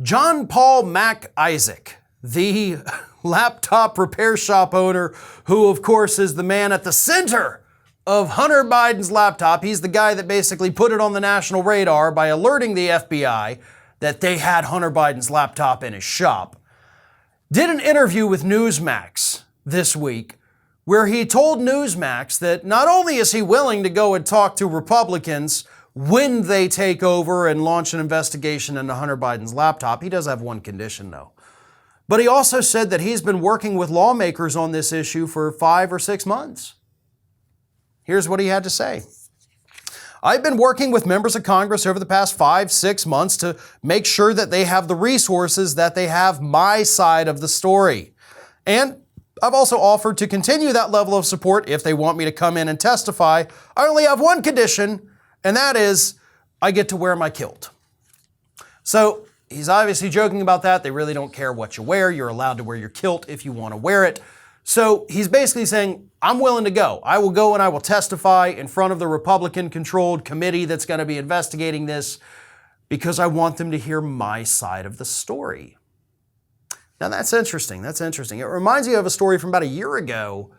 John Paul Mac Isaac, the laptop repair shop owner, who of course is the man at the center of Hunter Biden's laptop. He's the guy that basically put it on the national radar by alerting the FBI that they had Hunter Biden's laptop in his shop. Did an interview with Newsmax this week where he told Newsmax that not only is he willing to go and talk to Republicans when they take over and launch an investigation into Hunter Biden's laptop, he does have one condition though. But he also said that he's been working with lawmakers on this issue for 5 or 6 months. Here's what he had to say. I've been working with members of Congress over the past 5-6 months to make sure that they have the resources, that they have my side of the story. And I've also offered to continue that level of support if they want me to come in and testify. I only have one condition, and that is I get to wear my kilt. So he's obviously joking about that. They really don't care what you wear. You're allowed to wear your kilt if you want to wear it. So he's basically saying, I'm willing to go. I will go and I will testify in front of the Republican-controlled committee that's going to be investigating this because I want them to hear my side of the story. Now that's interesting. That's interesting. It reminds me of a story from about a year ago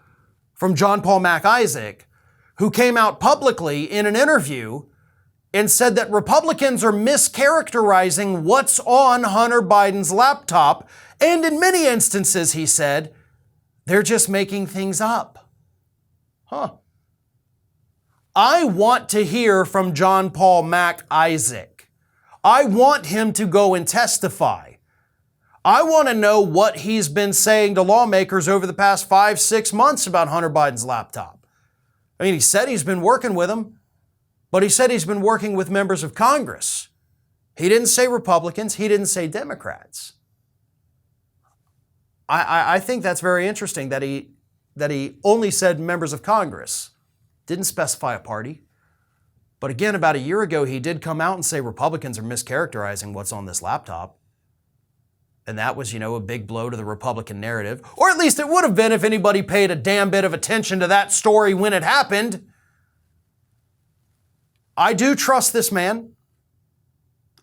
from John Paul Mac Isaac, who came out publicly in an interview and said that Republicans are mischaracterizing what's on Hunter Biden's laptop. And in many instances, he said, they're just making things up. I want to hear from John Paul Mac Isaac. I want him to go and testify. I want to know what he's been saying to lawmakers over the past 5-6 months about Hunter Biden's laptop. I mean, he said he's been working with them, but he said he's been working with members of Congress. He didn't say Republicans. He didn't say Democrats. I think that's very interesting that he only said members of Congress, didn't specify a party. But again, about a year ago, he did come out and say Republicans are mischaracterizing what's on this laptop. And that was, a big blow to the Republican narrative. Or at least it would have been if anybody paid a damn bit of attention to that story when it happened. I do trust this man.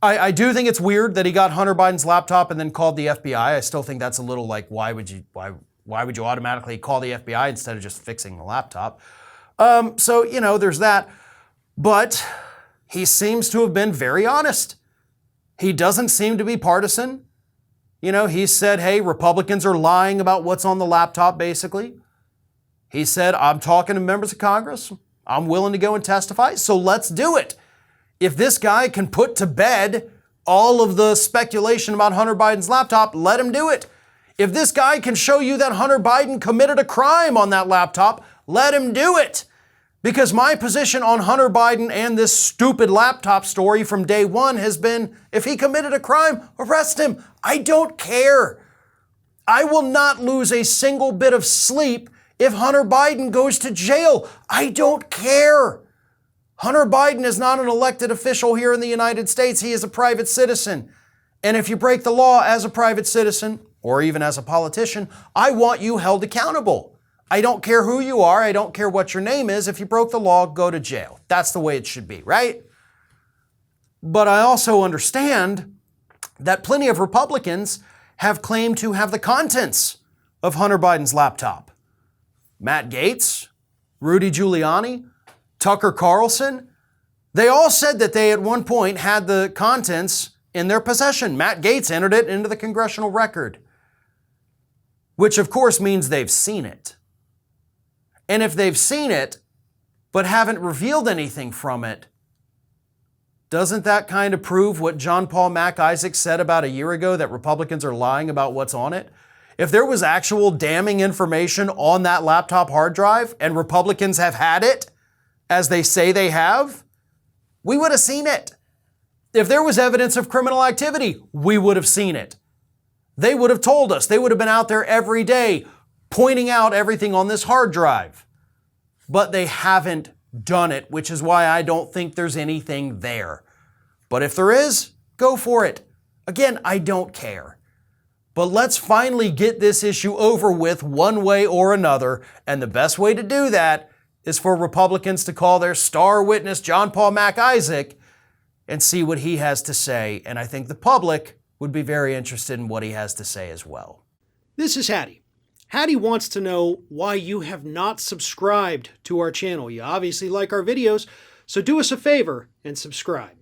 I do think it's weird that he got Hunter Biden's laptop and then called the FBI. I still think that's a little like, why would you automatically call the FBI instead of just fixing the laptop? So, there's that. But he seems to have been very honest. He doesn't seem to be partisan. He said, hey, Republicans are lying about what's on the laptop, basically. He said, I'm talking to members of Congress. I'm willing to go and testify, so let's do it. If this guy can put to bed all of the speculation about Hunter Biden's laptop, let him do it. If this guy can show you that Hunter Biden committed a crime on that laptop, let him do it. Because my position on Hunter Biden and this stupid laptop story from day one has been, if he committed a crime, arrest him. I don't care. I will not lose a single bit of sleep if Hunter Biden goes to jail. I don't care. Hunter Biden is not an elected official here in the United States. He is a private citizen. And if you break the law as a private citizen, or even as a politician, I want you held accountable. I don't care who you are. I don't care what your name is. If you broke the law, go to jail. That's the way it should be, right? But I also understand that plenty of Republicans have claimed to have the contents of Hunter Biden's laptop. Matt Gaetz, Rudy Giuliani, Tucker Carlson, they all said that they at one point had the contents in their possession. Matt Gaetz entered it into the congressional record, which of course means they've seen it. And if they've seen it, but haven't revealed anything from it, doesn't that kind of prove what John Paul Mac Isaac said about a year ago, that Republicans are lying about what's on it? If there was actual damning information on that laptop hard drive and Republicans have had it, as they say they have, we would have seen it. If there was evidence of criminal activity, we would have seen it. They would have told us. They would have been out there every day pointing out everything on this hard drive. But they haven't done it, which is why I don't think there's anything there. But if there is, go for it. Again, I don't care. But let's finally get this issue over with one way or another. And the best way to do that is for Republicans to call their star witness, John Paul Mac Isaac, and see what he has to say. And I think the public Would be very interested in what he has to say as well. This is Hattie. Hattie wants to know why you have not subscribed to our channel. You obviously like our videos, so do us a favor and subscribe.